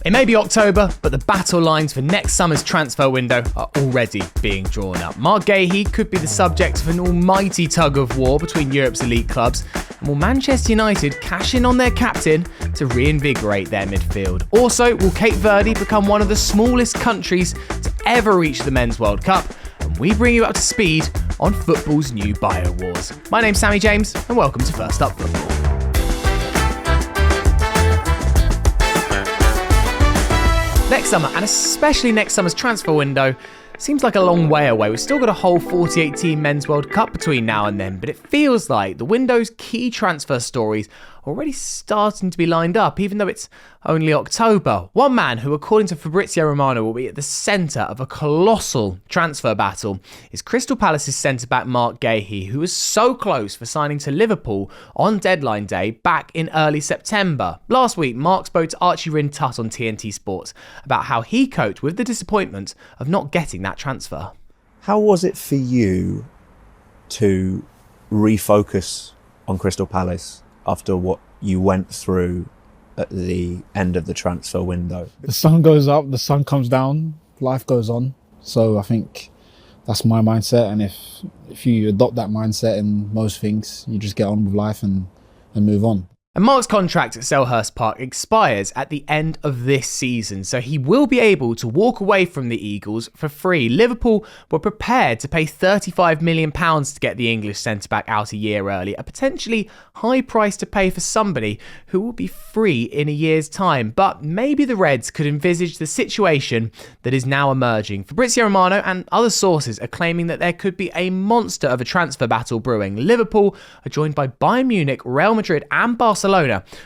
It may be October, but the battle lines for next summer's transfer window are already being drawn up. Marc Guehi could be the subject of an almighty tug-of-war between Europe's elite clubs, and will Manchester United cash in on their captain to reinvigorate their midfield? Also, will Cape Verde become one of the smallest countries to ever reach the Men's World Cup? And we bring you up to speed on football's new bio-wars. My name's Sammy James, and welcome to First Up Football. Next summer, and especially next summer's transfer window, seems like a long way away. We've still got a whole 48-team Men's World Cup between now and then, but it feels like the window's key transfer stories are already starting to be lined up, even though it's only October. One man who, according to Fabrizio Romano, will be at the centre of a colossal transfer battle is Crystal Palace's centre-back Marc Guehi, who was so close for signing to Liverpool on deadline day back in early September. Last week, Marc spoke to Archie Rhin-Tutt on TNT Sports about how he coped with the disappointment of not getting that transfer. How was it for you to refocus on Crystal Palace after what you went through at the end of the transfer window? The sun goes up, the sun comes down, life goes on. So I think that's my mindset, and if you adopt that mindset in most things, you just get on with life and move on. And Marc's contract at Selhurst Park expires at the end of this season, so he will be able to walk away from the Eagles for free. Liverpool were prepared to pay £35 million to get the English centre-back out a year early, a potentially high price to pay for somebody who will be free in a year's time. But maybe the Reds could envisage the situation that is now emerging. Fabrizio Romano and other sources are claiming that there could be a monster of a transfer battle brewing. Liverpool are joined by Bayern Munich, Real Madrid and Barcelona,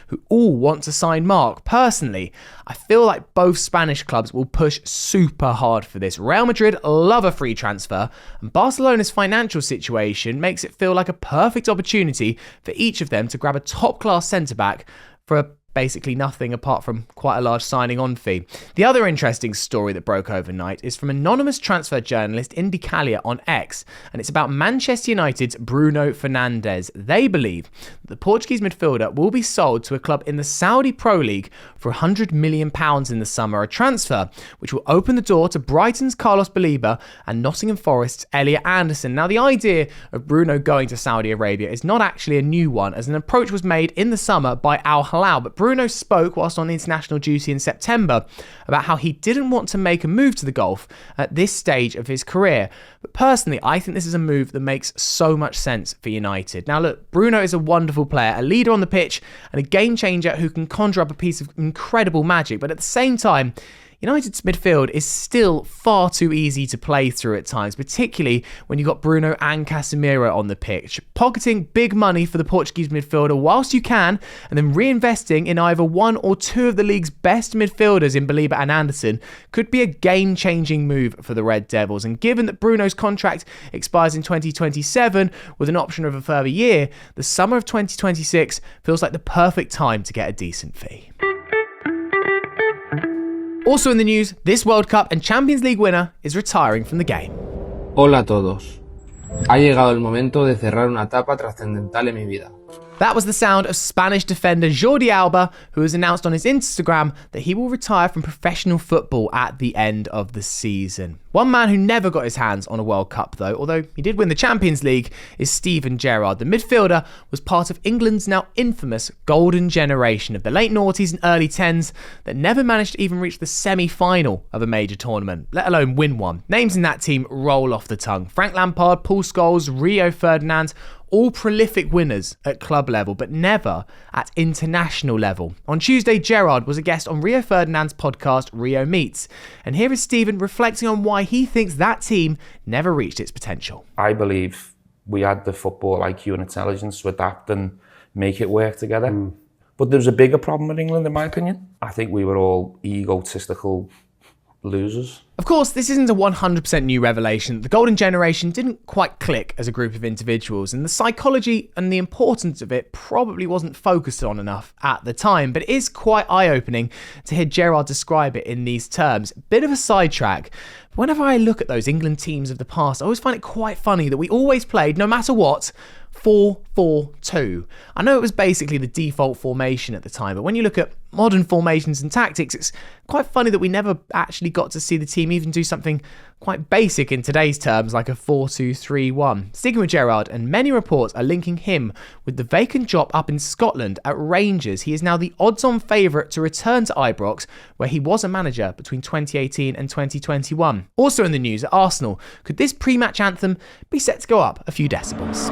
who all want to sign Marc. Personally, I feel like both Spanish clubs will push super hard for this. Real Madrid love a free transfer, and Barcelona's financial situation makes it feel like a perfect opportunity for each of them to grab a top-class centre-back for basically nothing apart from quite a large signing on fee. The other interesting story that broke overnight is from anonymous transfer journalist Indy Callier on X, and it's about Manchester United's Bruno Fernandes. They believe that the Portuguese midfielder will be sold to a club in the Saudi Pro League for £100 million in the summer, a transfer which will open the door to Brighton's Carlos Baleba and Nottingham Forest's Elliot Anderson. Now, the idea of Bruno going to Saudi Arabia is not actually a new one, as an approach was made in the summer by Al Hilal, but Bruno spoke whilst on international duty in September about how he didn't want to make a move to the Gulf at this stage of his career. But personally, I think this is a move that makes so much sense for United. Now look, Bruno is a wonderful player, a leader on the pitch and a game changer who can conjure up a piece of incredible magic, but at the same time, United's midfield is still far too easy to play through at times, particularly when you've got Bruno and Casemiro on the pitch. Pocketing big money for the Portuguese midfielder whilst you can, and then reinvesting in either one or two of the league's best midfielders in Baleba and Anderson could be a game-changing move for the Red Devils. And given that Bruno's contract expires in 2027 with an option of a further year, the summer of 2026 feels like the perfect time to get a decent fee. Also in the news, this World Cup and Champions League winner is retiring from the game. Hola a todos. Ha llegado el momento de cerrar una etapa trascendental en mi vida. That was the sound of Spanish defender Jordi Alba, who has announced on his Instagram that he will retire from professional football at the end of the season. One man who never got his hands on a World Cup though, although he did win the Champions League, is Steven Gerrard. The midfielder was part of England's now infamous golden generation of the late noughties and early tens that never managed to even reach the semi-final of a major tournament, let alone win one. Names in that team roll off the tongue. Frank Lampard, Paul Scholes, Rio Ferdinand, all prolific winners at club level, but never at international level. On Tuesday, Gerrard was a guest on Rio Ferdinand's podcast, Rio Meets. And here is Steven reflecting on why he thinks that team never reached its potential. I believe we had the football IQ and intelligence to adapt and make it work together. But there was a bigger problem with England, in my opinion. I think we were all egotistical losers. Of course, this isn't a 100% new revelation. The golden generation didn't quite click as a group of individuals, and the psychology and the importance of it probably wasn't focused on enough at the time, but it is quite eye-opening to hear Gerrard describe it in these terms. Bit of a sidetrack. Whenever I look at those England teams of the past, I always find it quite funny that we always played, no matter what, 4-4-2. I know it was basically the default formation at the time, but when you look at modern formations and tactics, it's quite funny that we never actually got to see the team even do something quite basic in today's terms, like a 4-2-3-1. Sticking with Gerrard, and many reports are linking him with the vacant job up in Scotland at Rangers. He is now the odds-on favourite to return to Ibrox, where he was a manager between 2018 and 2021. Also in the news at Arsenal, could this pre-match anthem be set to go up a few decibels?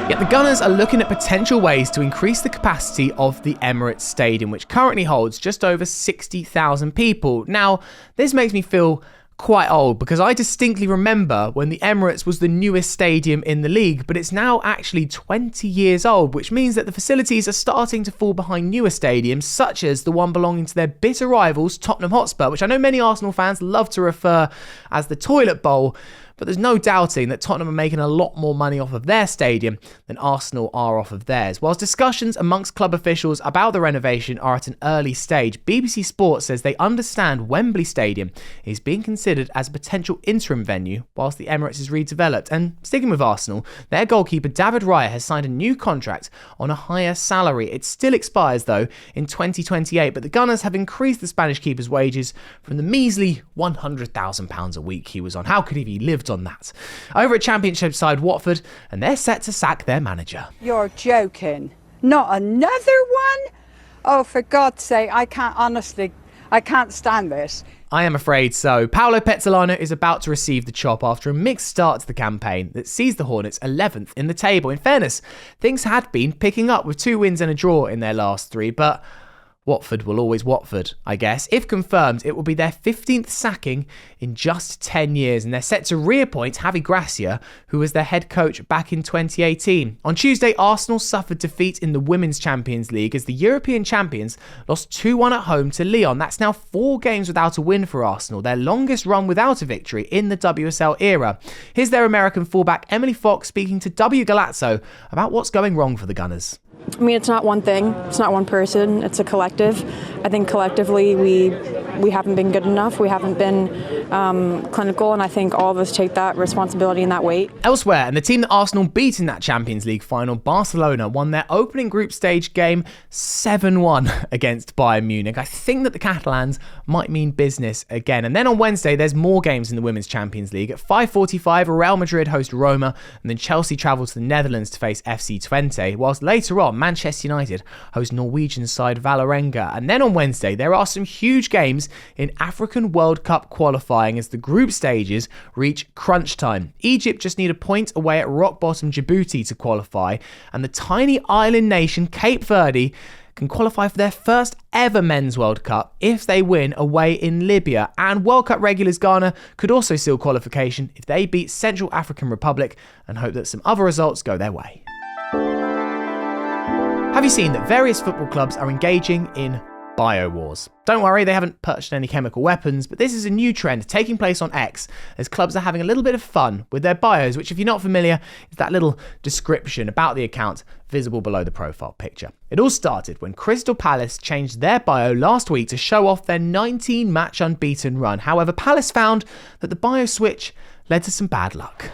Yet the Gunners are looking at potential ways to increase the capacity of the Emirates Stadium, which currently holds just over 60,000 people. Now, this makes me feel quite old because I distinctly remember when the Emirates was the newest stadium in the league, but it's now actually 20 years old, which means that the facilities are starting to fall behind newer stadiums, such as the one belonging to their bitter rivals, Tottenham Hotspur, which I know many Arsenal fans love to refer as the toilet bowl. But there's no doubting that Tottenham are making a lot more money off of their stadium than Arsenal are off of theirs. Whilst discussions amongst club officials about the renovation are at an early stage, BBC Sport says they understand Wembley Stadium is being considered as a potential interim venue whilst the Emirates is redeveloped. And sticking with Arsenal, their goalkeeper David Raya has signed a new contract on a higher salary. It still expires though in 2028, but the Gunners have increased the Spanish keeper's wages from the measly £100,000 a week he was on. How could he have lived on that? Over at Championship side Watford, and they're set to sack their manager. You're joking. Not another one? Oh, for God's sake, I can't stand this. I am afraid so. Paolo Pezzolano is about to receive the chop after a mixed start to the campaign that sees the Hornets 11th in the table. In fairness, things had been picking up with 2 wins and a draw in their last 3, but Watford will always Watford, I guess. If confirmed, it will be their 15th sacking in just 10 years, and they're set to reappoint Javi Gracia, who was their head coach back in 2018. On Tuesday, Arsenal suffered defeat in the Women's Champions League as the European champions lost 2-1 at home to Lyon. That's now 4 games without a win for Arsenal, their longest run without a victory in the WSL era. Here's their American fullback Emily Fox speaking to W Galazzo about what's going wrong for the Gunners. I mean, it's not one thing, it's not one person, it's a collective. I think collectively we haven't been good enough, we haven't been clinical, and I think all of us take that responsibility and that weight. Elsewhere, and the team that Arsenal beat in that Champions League final, Barcelona, won their opening group stage game 7-1 against Bayern Munich. I think that the Catalans might mean business again. And then on Wednesday, there's more games in the Women's Champions League. At 5:45, Real Madrid host Roma, and then Chelsea travel to the Netherlands to face FC Twente, whilst later on, Manchester United host Norwegian side Vålerenga. And then on Wednesday, there are some huge games in African World Cup qualifying as the group stages reach crunch time. Egypt just need a point away at rock-bottom Djibouti to qualify, and the tiny island nation Cape Verde can qualify for their first ever Men's World Cup if they win away in Libya. And World Cup regulars Ghana could also seal qualification if they beat Central African Republic and hope that some other results go their way. Have you seen that various football clubs are engaging in bio-wars? Don't worry, they haven't purchased any chemical weapons, but this is a new trend taking place on X as clubs are having a little bit of fun with their bios, which if you're not familiar, is that little description about the account visible below the profile picture. It all started when Crystal Palace changed their bio last week to show off their 19-match unbeaten run. However, Palace found that the bio switch led to some bad luck.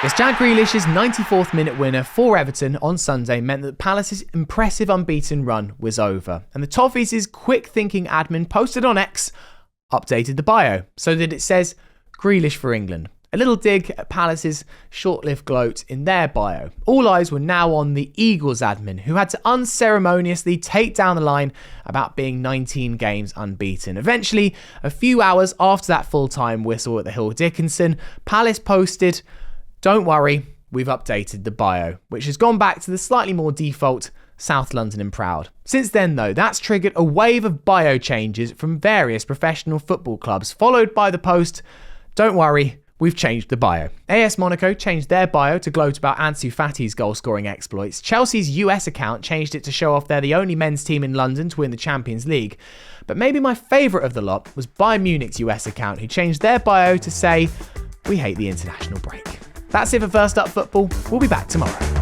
Yes, Jack Grealish's 94th minute winner for Everton on Sunday meant that Palace's impressive unbeaten run was over. And the Toffees' quick-thinking admin posted on X, updated the bio, so that it says, Grealish for England. A little dig at Palace's short-lived gloat in their bio. All eyes were now on the Eagles admin, who had to unceremoniously take down the line about being 19 games unbeaten. Eventually, a few hours after that full-time whistle at the Hill Dickinson, Palace posted, "Don't worry, we've updated the bio," which has gone back to the slightly more default South London and proud. Since then, though, that's triggered a wave of bio changes from various professional football clubs, followed by the post, "Don't worry, we've changed the bio." AS Monaco changed their bio to gloat about Ansu Fati's goal-scoring exploits. Chelsea's US account changed it to show off they're the only men's team in London to win the Champions League. But maybe my favourite of the lot was Bayern Munich's US account, who changed their bio to say, "We hate the international break." That's it for First Up Football. We'll be back tomorrow.